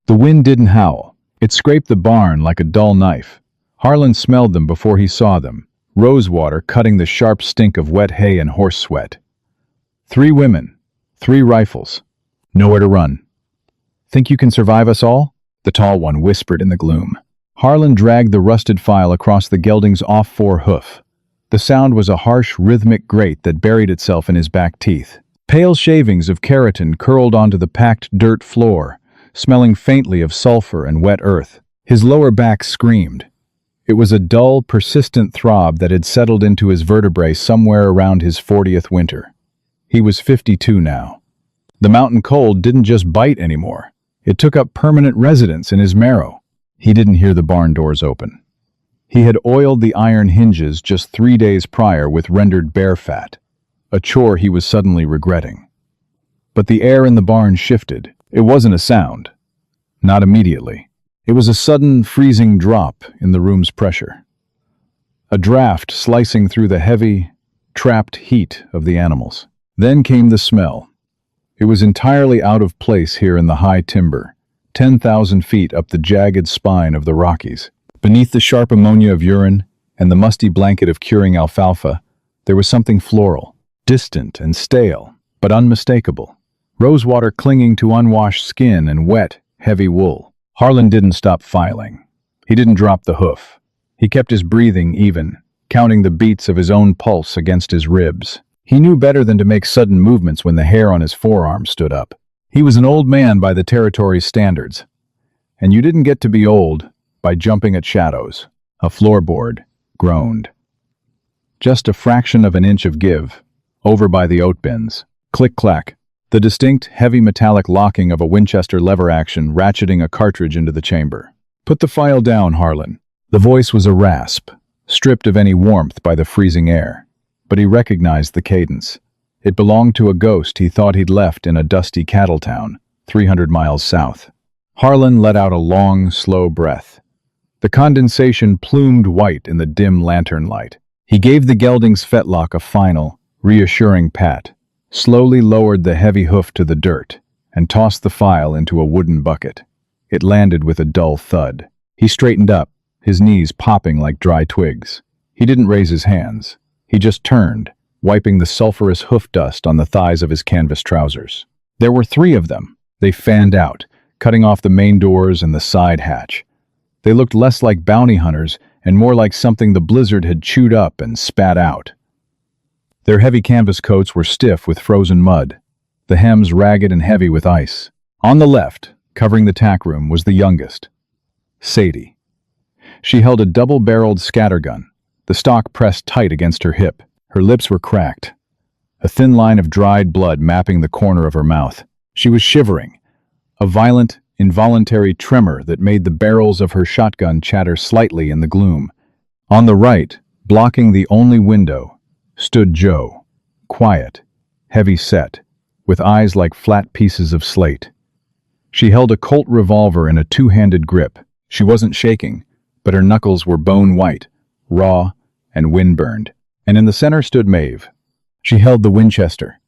The wind didn't howl. It scraped the barn like a dull knife. Harlan smelled them before he saw them, rosewater cutting the sharp stink of wet hay and horse sweat. 3 women, 3 rifles, nowhere to run. "Think you can survive us all?" the tall one whispered in the gloom. Harlan dragged the rusted file across the gelding's off-fore hoof. The sound was a harsh, rhythmic grate that buried itself in his back teeth. Pale shavings of keratin curled onto the packed dirt floor, smelling faintly of sulfur and wet earth. His lower back screamed. It was a dull, persistent throb that had settled into his vertebrae somewhere around his 40th winter. He was 52 now. The mountain cold didn't just bite anymore. It took up permanent residence in his marrow. He didn't hear the barn doors open. He had oiled the iron hinges just 3 days prior with rendered bear fat, a chore he was suddenly regretting. But the air in the barn shifted. It wasn't a sound. Not immediately. It was a sudden, freezing drop in the room's pressure. A draft slicing through the heavy, trapped heat of the animals. Then came the smell. It was entirely out of place here in the high timber, 10,000 feet up the jagged spine of the Rockies. Beneath the sharp ammonia of urine and the musty blanket of curing alfalfa, there was something floral, distant and stale, but unmistakable. Rosewater clinging to unwashed skin and wet, heavy wool. Harlan didn't stop filing. He didn't drop the hoof. He kept his breathing even, counting the beats of his own pulse against his ribs. He knew better than to make sudden movements when the hair on his forearm stood up. He was an old man by the territory's standards. And you didn't get to be old by jumping at shadows. A floorboard groaned. Just a fraction of an inch of give, over by the oat bins. Click-clack. The distinct, heavy metallic locking of a Winchester lever action ratcheting a cartridge into the chamber. "Put the file down, Harlan." The voice was a rasp, stripped of any warmth by the freezing air. But he recognized the cadence. It belonged to a ghost he thought he'd left in a dusty cattle town, 300 miles south. Harlan let out a long, slow breath. The condensation plumed white in the dim lantern light. He gave the gelding's fetlock a final, reassuring pat, slowly lowered the heavy hoof to the dirt, and tossed the file into a wooden bucket. It landed with a dull thud. He straightened up, his knees popping like dry twigs. He didn't raise his hands. He just turned, wiping the sulphurous hoof dust on the thighs of his canvas trousers. There were 3 of them. They fanned out, cutting off the main doors and the side hatch. They looked less like bounty hunters and more like something the blizzard had chewed up and spat out. Their heavy canvas coats were stiff with frozen mud, the hems ragged and heavy with ice. On the left, covering the tack room, was the youngest, Sadie. She held a double-barreled scattergun, the stock pressed tight against her hip. Her lips were cracked, a thin line of dried blood mapping the corner of her mouth. She was shivering, a violent, involuntary tremor that made the barrels of her shotgun chatter slightly in the gloom. On the right, blocking the only window, stood Joe, quiet, heavy-set, with eyes like flat pieces of slate. She held a Colt revolver in a 2-handed grip. She wasn't shaking, but her knuckles were bone white, raw, and wind-burned. And in the center stood Maeve. She held the Winchester.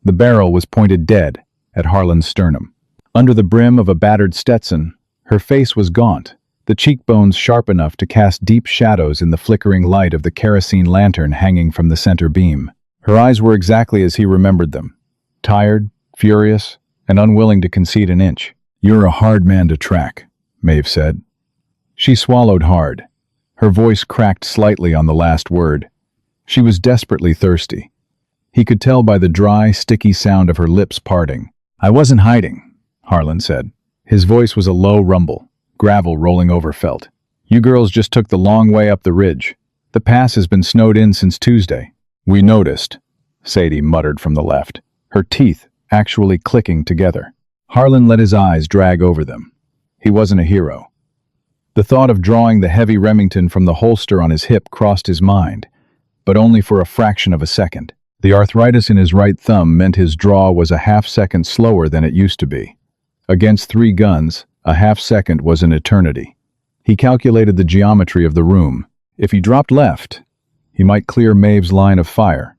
The barrel was pointed dead at Harlan's sternum. Under the brim of a battered Stetson, her face was gaunt, the cheekbones sharp enough to cast deep shadows in the flickering light of the kerosene lantern hanging from the center beam. Her eyes were exactly as he remembered them, tired, furious, and unwilling to concede an inch. "You're a hard man to track," Maeve said. She swallowed hard. Her voice cracked slightly on the last word. She was desperately thirsty. He could tell by the dry, sticky sound of her lips parting. "I wasn't hiding," Harlan said. His voice was a low rumble, gravel rolling over felt. "You girls just took the long way up the ridge. The pass has been snowed in since Tuesday." "We noticed," Sadie muttered from the left, her teeth actually clicking together. Harlan let his eyes drag over them. He wasn't a hero. The thought of drawing the heavy Remington from the holster on his hip crossed his mind, but only for a fraction of a second. The arthritis in his right thumb meant his draw was a half-second slower than it used to be. Against 3 guns, a half-second was an eternity. He calculated the geometry of the room. If he dropped left, he might clear Maeve's line of fire,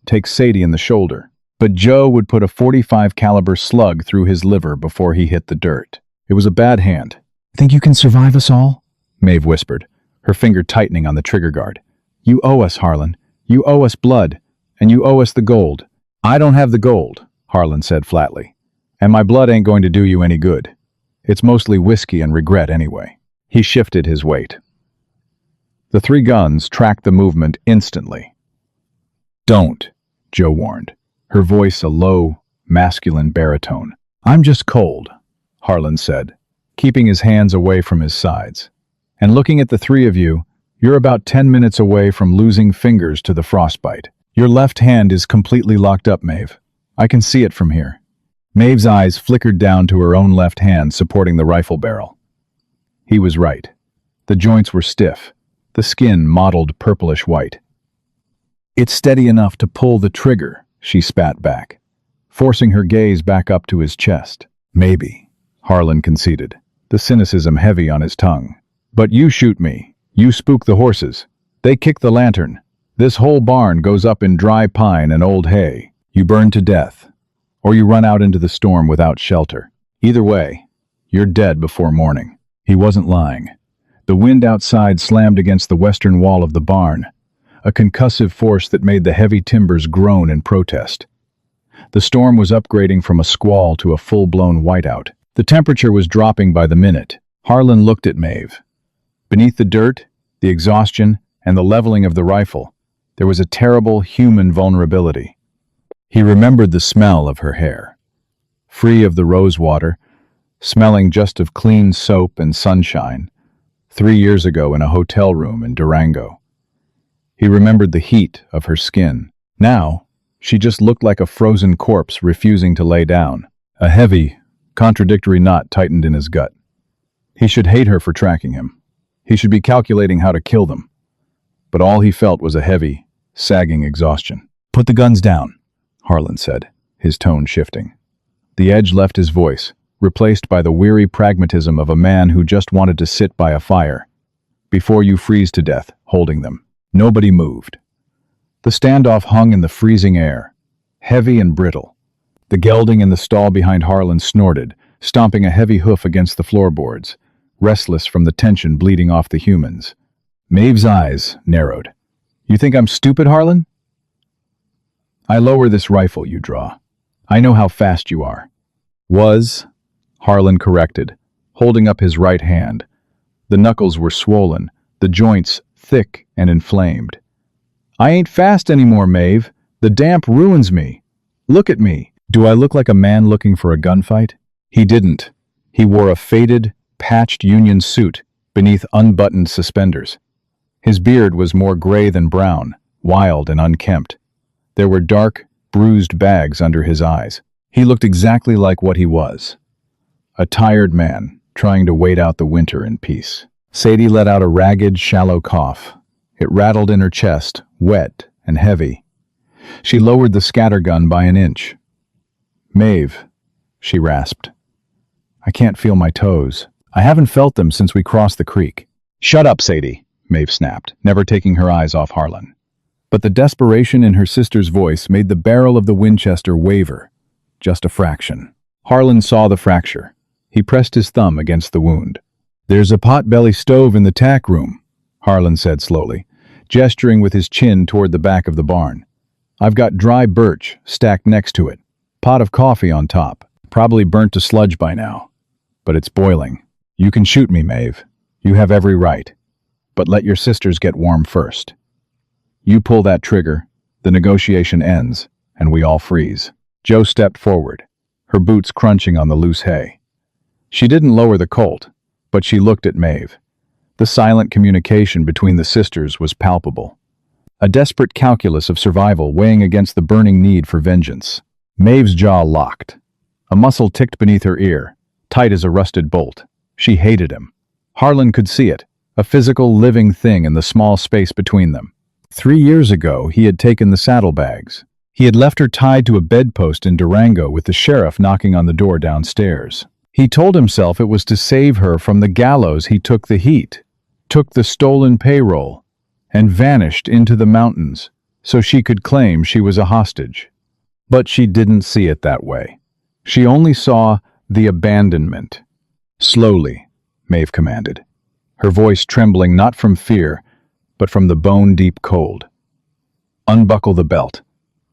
take Sadie in the shoulder. But Joe would put a .45 caliber slug through his liver before he hit the dirt. It was a bad hand. "Think you can survive us all?" Maeve whispered, her finger tightening on the trigger guard. "You owe us, Harlan. You owe us blood, and you owe us the gold." "I don't have the gold," Harlan said flatly. "And my blood ain't going to do you any good. It's mostly whiskey and regret anyway." He shifted his weight. The three guns tracked the movement instantly. "Don't," Jo warned, her voice a low, masculine baritone. "I'm just cold," Harlan said, keeping his hands away from his sides. "And looking at the three of you, you're about 10 minutes away from losing fingers to the frostbite. Your left hand is completely locked up, Maeve. I can see it from here." Maeve's eyes flickered down to her own left hand supporting the rifle barrel. He was right. The joints were stiff, the skin mottled purplish white. "It's steady enough to pull the trigger," she spat back, forcing her gaze back up to his chest. "Maybe," Harlan conceded, the cynicism heavy on his tongue. "But you shoot me. You spook the horses. They kick the lantern. This whole barn goes up in dry pine and old hay. You burn to death, or you run out into the storm without shelter. Either way, you're dead before morning." He wasn't lying. The wind outside slammed against the western wall of the barn, a concussive force that made the heavy timbers groan in protest. The storm was upgrading from a squall to a full-blown whiteout. The temperature was dropping by the minute. Harlan looked at Maeve. Beneath the dirt, the exhaustion, and the leveling of the rifle, there was a terrible human vulnerability. He remembered the smell of her hair. Free of the rose water, smelling just of clean soap and sunshine, 3 years ago in a hotel room in Durango. He remembered the heat of her skin. Now, she just looked like a frozen corpse refusing to lay down. A heavy, contradictory knot tightened in his gut. He should hate her for tracking him. He should be calculating how to kill them. But all he felt was a heavy, sagging exhaustion. "Put the guns down," Harlan said, his tone shifting. The edge left his voice, replaced by the weary pragmatism of a man who just wanted to sit by a fire. "Before you freeze to death, holding them." Nobody moved. The standoff hung in the freezing air, heavy and brittle. The gelding in the stall behind Harlan snorted, stomping a heavy hoof against the floorboards, restless from the tension bleeding off the humans. Maeve's eyes narrowed. "You think I'm stupid, Harlan?" "I lower this rifle you draw. I know how fast you are." "Was," Harlan corrected, holding up his right hand. The knuckles were swollen, the joints thick and inflamed. "I ain't fast anymore, Maeve. The damp ruins me. Look at me. Do I look like a man looking for a gunfight?" He didn't. He wore a faded, patched union suit beneath unbuttoned suspenders. His beard was more gray than brown, wild and unkempt. There were dark, bruised bags under his eyes. He looked exactly like what he was. A tired man trying to wait out the winter in peace. Sadie let out a ragged, shallow cough. It rattled in her chest, wet and heavy. She lowered the scattergun by an inch. "Maeve," she rasped. "I can't feel my toes. I haven't felt them since we crossed the creek." "Shut up, Sadie," Maeve snapped, never taking her eyes off Harlan. But the desperation in her sister's voice made the barrel of the Winchester waver, just a fraction. Harlan saw the fracture. He pressed his thumb against the wound. "There's a potbelly stove in the tack room," Harlan said slowly, gesturing with his chin toward the back of the barn. "I've got dry birch stacked next to it, pot of coffee on top, probably burnt to sludge by now. But it's boiling. You can shoot me, Maeve. You have every right. But let your sisters get warm first. You pull that trigger, the negotiation ends, and we all freeze." Jo stepped forward, her boots crunching on the loose hay. She didn't lower the Colt, but she looked at Maeve. The silent communication between the sisters was palpable. A desperate calculus of survival weighing against the burning need for vengeance. Maeve's jaw locked. A muscle ticked beneath her ear, tight as a rusted bolt. She hated him. Harlan could see it, a physical, living thing in the small space between them. 3 years ago, he had taken the saddlebags. He had left her tied to a bedpost in Durango with the sheriff knocking on the door downstairs. He told himself it was to save her from the gallows. He took the heat, took the stolen payroll, and vanished into the mountains so she could claim she was a hostage. But she didn't see it that way. She only saw the abandonment. Slowly, Maeve commanded, her voice trembling not from fear, but from the bone-deep cold. Unbuckle the belt.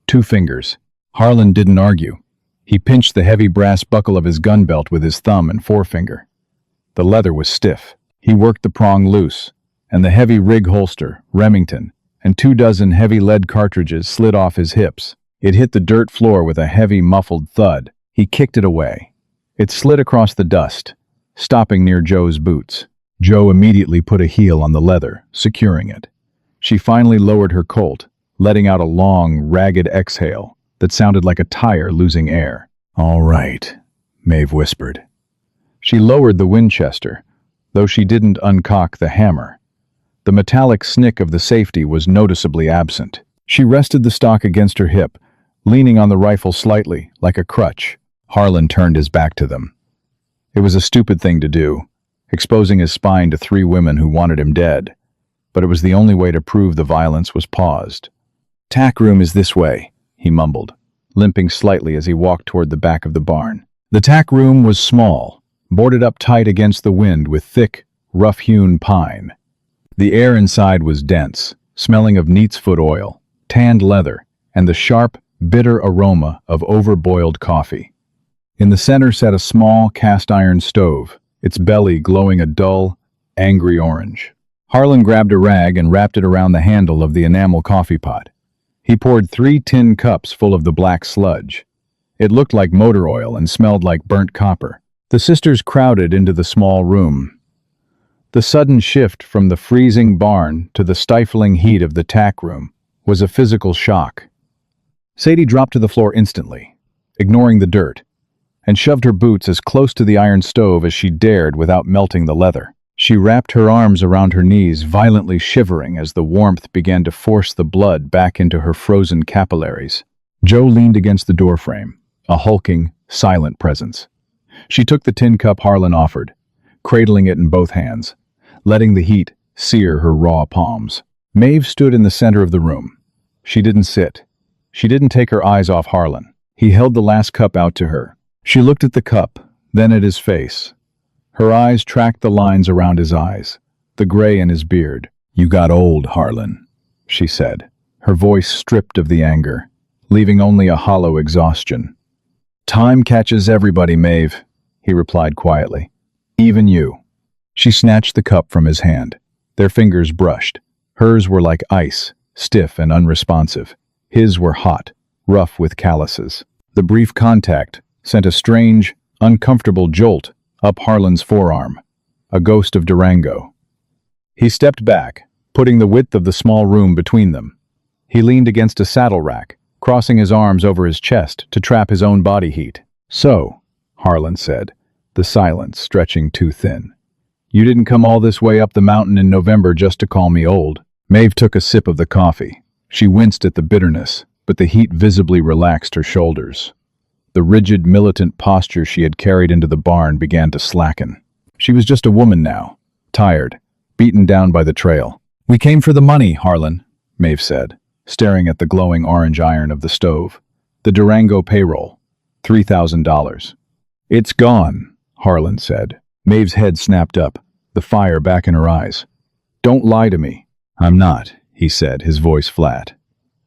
2 fingers. Harlan didn't argue. He pinched the heavy brass buckle of his gun belt with his thumb and forefinger. The leather was stiff. He worked the prong loose, and the heavy rig holster, Remington, and 24 heavy lead cartridges slid off his hips. It hit the dirt floor with a heavy, muffled thud. He kicked it away. It slid across the dust, stopping near Joe's boots. Joe immediately put a heel on the leather, securing it. She finally lowered her Colt, letting out a long, ragged exhale that sounded like a tire losing air. "All right," Maeve whispered. She lowered the Winchester, though she didn't uncock the hammer. The metallic snick of the safety was noticeably absent. She rested the stock against her hip, leaning on the rifle slightly, like a crutch. Harlan turned his back to them. It was a stupid thing to do, exposing his spine to 3 women who wanted him dead, but it was the only way to prove the violence was paused. "Tack room is this way," he mumbled, limping slightly as he walked toward the back of the barn. The tack room was small, boarded up tight against the wind with thick, rough-hewn pine. The air inside was dense, smelling of neat's foot oil, tanned leather, and the sharp, bitter aroma of overboiled coffee. In the center sat a small cast-iron stove, its belly glowing a dull, angry orange. Harlan grabbed a rag and wrapped it around the handle of the enamel coffee pot. He poured 3 tin cups full of the black sludge. It looked like motor oil and smelled like burnt copper. The sisters crowded into the small room. The sudden shift from the freezing barn to the stifling heat of the tack room was a physical shock. Sadie dropped to the floor instantly, ignoring the dirt, and shoved her boots as close to the iron stove as she dared without melting the leather. She wrapped her arms around her knees, violently shivering as the warmth began to force the blood back into her frozen capillaries. Joe leaned against the doorframe, a hulking, silent presence. She took the tin cup Harlan offered, cradling it in both hands, letting the heat sear her raw palms. Maeve stood in the center of the room. She didn't sit. She didn't take her eyes off Harlan. He held the last cup out to her. She looked at the cup, then at his face. Her eyes tracked the lines around his eyes, the gray in his beard. "You got old, Harlan," she said, her voice stripped of the anger, leaving only a hollow exhaustion. "Time catches everybody, Maeve," he replied quietly. "Even you." She snatched the cup from his hand. Their fingers brushed. Hers were like ice, stiff and unresponsive. His were hot, rough with calluses. The brief contact sent a strange, uncomfortable jolt up Harlan's forearm, a ghost of Durango. He stepped back, putting the width of the small room between them. He leaned against a saddle rack, crossing his arms over his chest to trap his own body heat. "So," Harlan said, the silence stretching too thin, "you didn't come all this way up the mountain in November just to call me old." Maeve took a sip of the coffee. She winced at the bitterness, but the heat visibly relaxed her shoulders. The rigid, militant posture she had carried into the barn began to slacken. She was just a woman now, tired, beaten down by the trail. "We came for the money, Harlan," Maeve said, staring at the glowing orange iron of the stove. "The Durango payroll, $3,000. "It's gone," Harlan said. Maeve's head snapped up, the fire back in her eyes. "Don't lie to me." "I'm not," he said, his voice flat.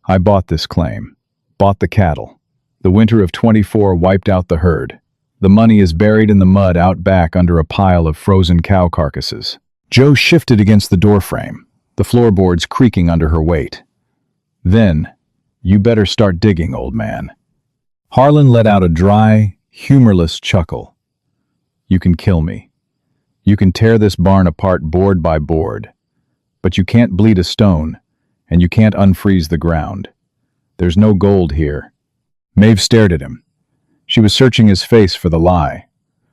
"I bought this claim. Bought the cattle. The winter of '24 wiped out the herd. The money is buried in the mud out back under a pile of frozen cow carcasses." Joe shifted against the doorframe, the floorboards creaking under her weight. "Then, you better start digging, old man." Harlan let out a dry, humorless chuckle. "You can kill me. You can tear this barn apart board by board. But you can't bleed a stone, and you can't unfreeze the ground. There's no gold here." Maeve stared at him. She was searching his face for the lie,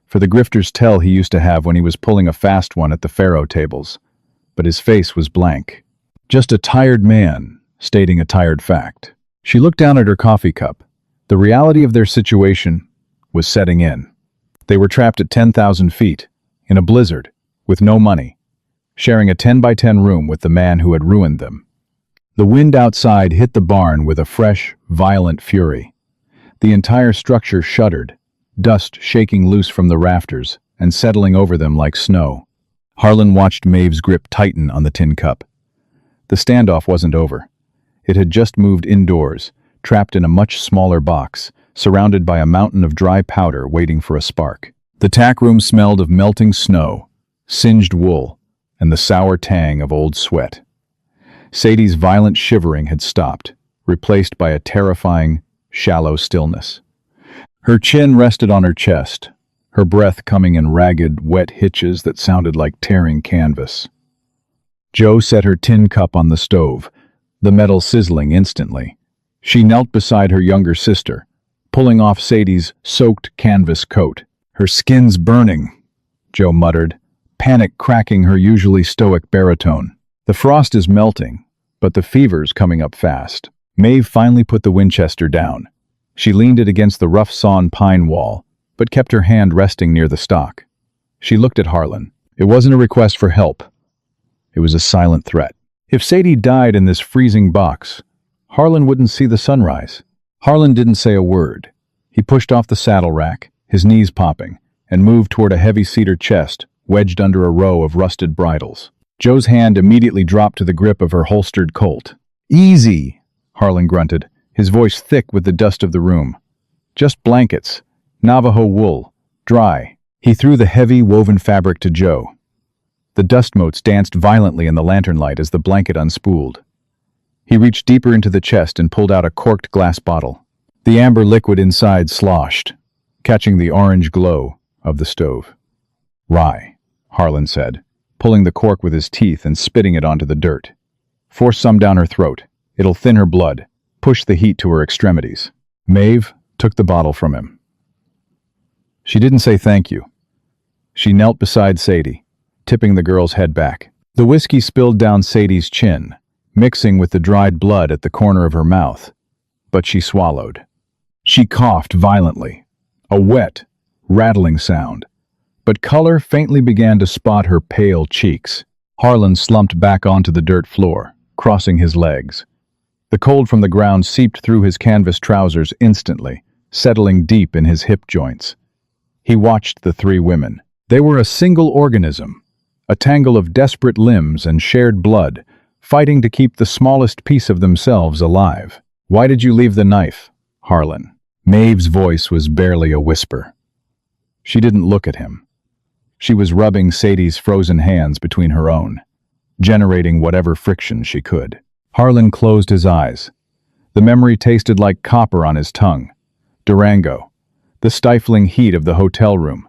for the grifter's tell he used to have when he was pulling a fast one at the faro tables. But his face was blank. Just a tired man, stating a tired fact. She looked down at her coffee cup. The reality of their situation was setting in. They were trapped at 10,000 feet, in a blizzard, with no money, sharing a 10 by 10 room with the man who had ruined them. The wind outside hit the barn with a fresh, violent fury. The entire structure shuddered, dust shaking loose from the rafters and settling over them like snow. Harlan watched Maeve's grip tighten on the tin cup. The standoff wasn't over. It had just moved indoors, trapped in a much smaller box, surrounded by a mountain of dry powder waiting for a spark. The tack room smelled of melting snow, singed wool, and the sour tang of old sweat. Sadie's violent shivering had stopped, replaced by a terrifying, shallow stillness. Her chin rested on her chest, her breath coming in ragged, wet hitches that sounded like tearing canvas. Jo set her tin cup on the stove, the metal sizzling instantly. She knelt beside her younger sister, pulling off Sadie's soaked canvas coat. "Her skin's burning," Jo muttered, panic cracking her usually stoic baritone. "The frost is melting, but the fever's coming up fast." Maeve finally put the Winchester down. She leaned it against the rough-sawn pine wall, but kept her hand resting near the stock. She looked at Harlan. It wasn't a request for help. It was a silent threat. If Sadie died in this freezing box, Harlan wouldn't see the sunrise. Harlan didn't say a word. He pushed off the saddle rack, his knees popping, and moved toward a heavy cedar chest wedged under a row of rusted bridles. Jo's hand immediately dropped to the grip of her holstered Colt. "Easy," Harlan grunted, his voice thick with the dust of the room. "Just blankets, Navajo wool, dry." He threw the heavy, woven fabric to Jo. The dust motes danced violently in the lantern light as the blanket unspooled. He reached deeper into the chest and pulled out a corked glass bottle. The amber liquid inside sloshed, catching the orange glow of the stove. "Rye," Harlan said, pulling the cork with his teeth and spitting it onto the dirt. "Force some down her throat. It'll thin her blood, push the heat to her extremities." Maeve took the bottle from him. She didn't say thank you. She knelt beside Sadie, tipping the girl's head back. The whiskey spilled down Sadie's chin, mixing with the dried blood at the corner of her mouth, but she swallowed. She coughed violently, a wet, rattling sound, but color faintly began to spot her pale cheeks. Harlan slumped back onto the dirt floor, crossing his legs. The cold from the ground seeped through his canvas trousers instantly, settling deep in his hip joints. He watched the three women. They were a single organism, a tangle of desperate limbs and shared blood, fighting to keep the smallest piece of themselves alive. "Why did you leave the knife, Harlan?" Maeve's voice was barely a whisper. She didn't look at him. She was rubbing Sadie's frozen hands between her own, generating whatever friction she could. Harlan closed his eyes. The memory tasted like copper on his tongue. Durango, the stifling heat of the hotel room,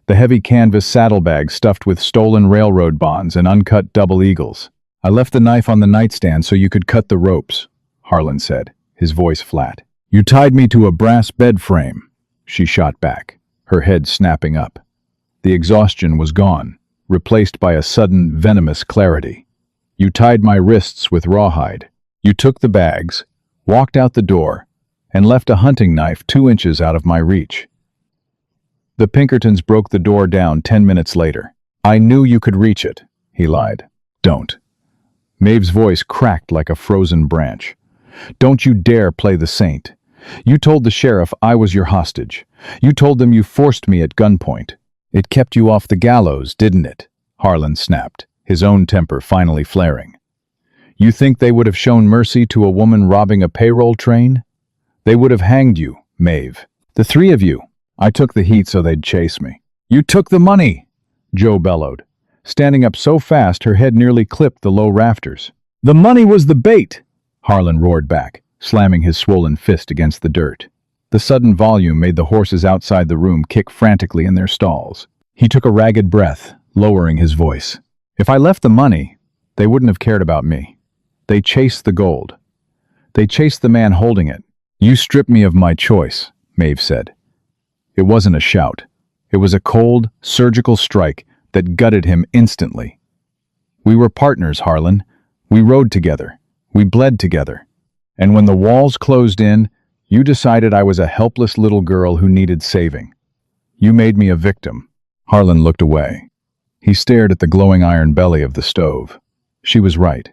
the heavy canvas saddlebag stuffed with stolen railroad bonds and uncut double eagles. "I left the knife on the nightstand so you could cut the ropes," Harlan said, his voice flat. "You tied me to a brass bed frame," she shot back, her head snapping up. The exhaustion was gone, replaced by a sudden, venomous clarity. "You tied my wrists with rawhide. You took the bags, walked out the door, and left a hunting knife 2 inches out of my reach. The Pinkertons broke the door down 10 minutes later. I knew you could reach it," he lied. "Don't." Maeve's voice cracked like a frozen branch. "Don't you dare play the saint. You told the sheriff I was your hostage. You told them you forced me at gunpoint. It kept you off the gallows, didn't it?" Harlan snapped, his own temper finally flaring. "You think they would have shown mercy to a woman robbing a payroll train? They would have hanged you, Maeve. The three of you. I took the heat so they'd chase me." "You took the money!" Jo bellowed, standing up so fast her head nearly clipped the low rafters. "The money was the bait!" Harlan roared back, slamming his swollen fist against the dirt. The sudden volume made the horses outside the room kick frantically in their stalls. He took a ragged breath, lowering his voice. "If I left the money, they wouldn't have cared about me. They chased the gold. They chased the man holding it." "You stripped me of my choice," Maeve said. It wasn't a shout. It was a cold, surgical strike that gutted him instantly. "We were partners, Harlan. We rode together. We bled together. And when the walls closed in, you decided I was a helpless little girl who needed saving. You made me a victim." Harlan looked away. He stared at the glowing iron belly of the stove. She was right.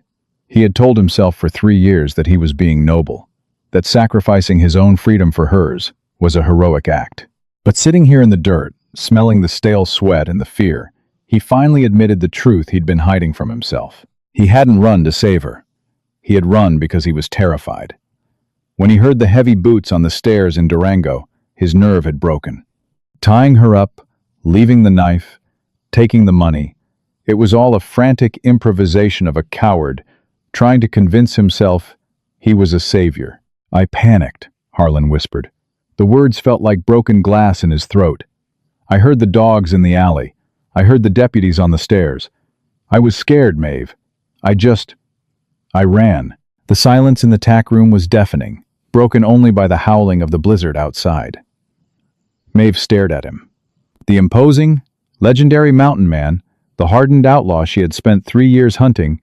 He had told himself for 3 years that he was being noble, that sacrificing his own freedom for hers was a heroic act. But sitting here in the dirt, smelling the stale sweat and the fear, he finally admitted the truth he'd been hiding from himself. He hadn't run to save her. He had run because he was terrified. When he heard the heavy boots on the stairs in Durango, his nerve had broken. Tying her up, leaving the knife, taking the money, it was all a frantic improvisation of a coward trying to convince himself he was a savior. "I panicked," Harlan whispered. The words felt like broken glass in his throat. "I heard the dogs in the alley. I heard the deputies on the stairs. I was scared, Maeve. I ran." The silence in the tack room was deafening, broken only by the howling of the blizzard outside. Maeve stared at him. The imposing, legendary mountain man, the hardened outlaw she had spent 3 years hunting,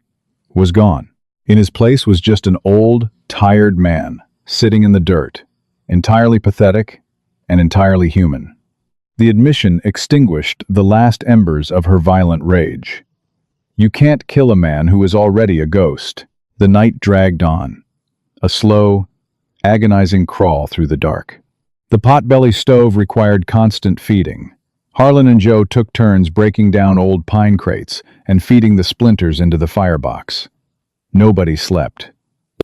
was gone. In his place was just an old, tired man, sitting in the dirt, entirely pathetic and entirely human. The admission extinguished the last embers of her violent rage. You can't kill a man who is already a ghost. The night dragged on, a slow, agonizing crawl through the dark. The potbelly stove required constant feeding. Harlan and Joe took turns breaking down old pine crates and feeding the splinters into the firebox. Nobody slept.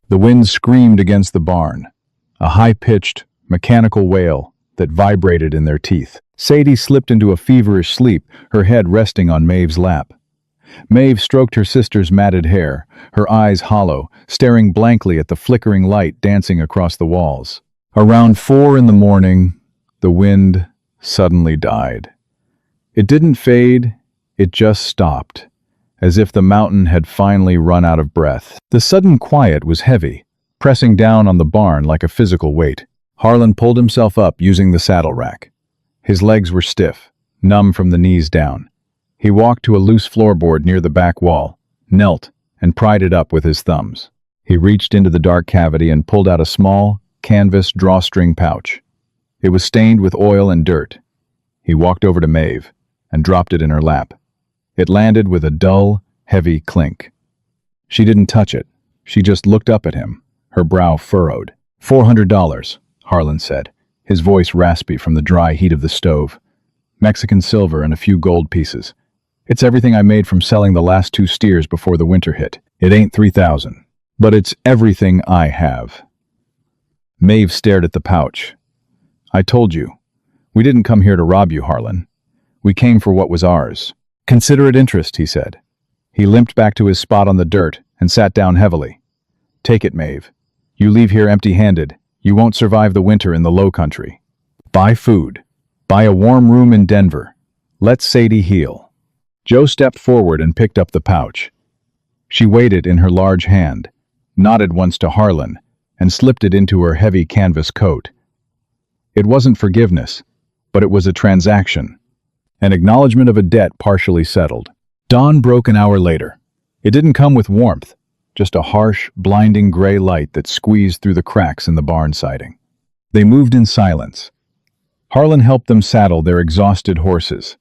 The wind screamed against the barn, a high-pitched, mechanical wail that vibrated in their teeth. Sadie slipped into a feverish sleep, her head resting on Maeve's lap. Maeve stroked her sister's matted hair, her eyes hollow, staring blankly at the flickering light dancing across the walls. Around 4 in the morning, the wind suddenly died. It didn't fade, it just stopped, as if the mountain had finally run out of breath. The sudden quiet was heavy, pressing down on the barn like a physical weight. Harlan pulled himself up using the saddle rack. His legs were stiff, numb from the knees down. He walked to a loose floorboard near the back wall, knelt, and pried it up with his thumbs. He reached into the dark cavity and pulled out a small, canvas drawstring pouch. It was stained with oil and dirt. He walked over to Maeve and dropped it in her lap. It landed with a dull, heavy clink. She didn't touch it. She just looked up at him, her brow furrowed. $400, Harlan said, his voice raspy from the dry heat of the stove. Mexican silver and a few gold pieces. It's everything I made from selling the last 2 steers before the winter hit. It ain't 3,000, but it's everything I have. Maeve stared at the pouch. "I told you. We didn't come here to rob you, Harlan. We came for what was ours." "Consider it interest," he said. He limped back to his spot on the dirt and sat down heavily. "Take it, Maeve. You leave here empty-handed, you won't survive the winter in the low country. Buy food. Buy a warm room in Denver. Let Sadie heal." Joe stepped forward and picked up the pouch. She weighed it in her large hand, nodded once to Harlan, and slipped it into her heavy canvas coat. It wasn't forgiveness, but it was a transaction, an acknowledgement of a debt partially settled. Dawn broke an hour later. It didn't come with warmth, just a harsh, blinding gray light that squeezed through the cracks in the barn siding. They moved in silence. Harlan helped them saddle their exhausted horses.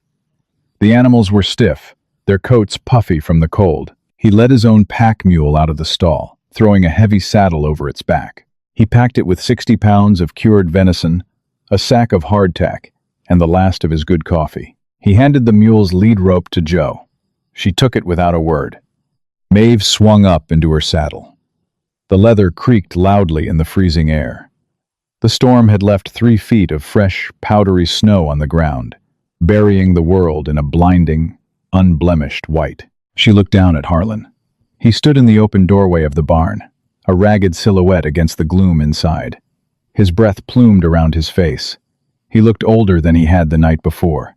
The animals were stiff, their coats puffy from the cold. He led his own pack mule out of the stall, throwing a heavy saddle over its back. He packed it with 60 pounds of cured venison, a sack of hardtack, and the last of his good coffee. He handed the mule's lead rope to Joe. She took it without a word. Maeve swung up into her saddle. The leather creaked loudly in the freezing air. The storm had left 3 feet of fresh, powdery snow on the ground, burying the world in a blinding, unblemished white. She looked down at Harlan. He stood in the open doorway of the barn, a ragged silhouette against the gloom inside. His breath plumed around his face. He looked older than he had the night before,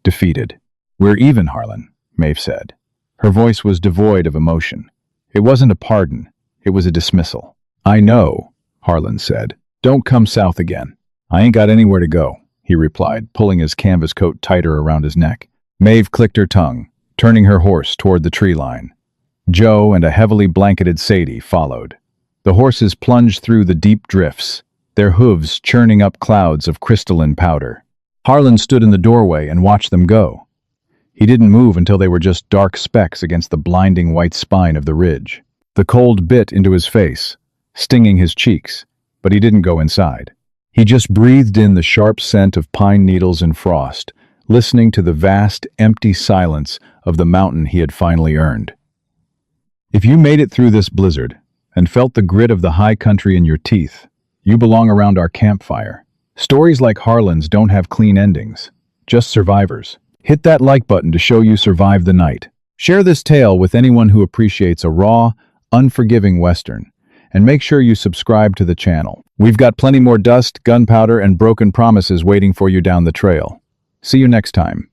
defeated. "We're even, Harlan," Maeve said. Her voice was devoid of emotion. It wasn't a pardon, it was a dismissal. "I know," Harlan said. "Don't come south again." "I ain't got anywhere to go," he replied, pulling his canvas coat tighter around his neck. Maeve clicked her tongue, turning her horse toward the tree line. Joe and a heavily blanketed Sadie followed. The horses plunged through the deep drifts, their hooves churning up clouds of crystalline powder. Harlan stood in the doorway and watched them go. He didn't move until they were just dark specks against the blinding white spine of the ridge. The cold bit into his face, stinging his cheeks, but he didn't go inside. He just breathed in the sharp scent of pine needles and frost, listening to the vast, empty silence of the mountain he had finally earned. If you made it through this blizzard and felt the grit of the high country in your teeth, you belong around our campfire. Stories like Harlan's don't have clean endings, just survivors. Hit that like button to show you survived the night. Share this tale with anyone who appreciates a raw, unforgiving Western, and make sure you subscribe to the channel. We've got plenty more dust, gunpowder, and broken promises waiting for you down the trail. See you next time.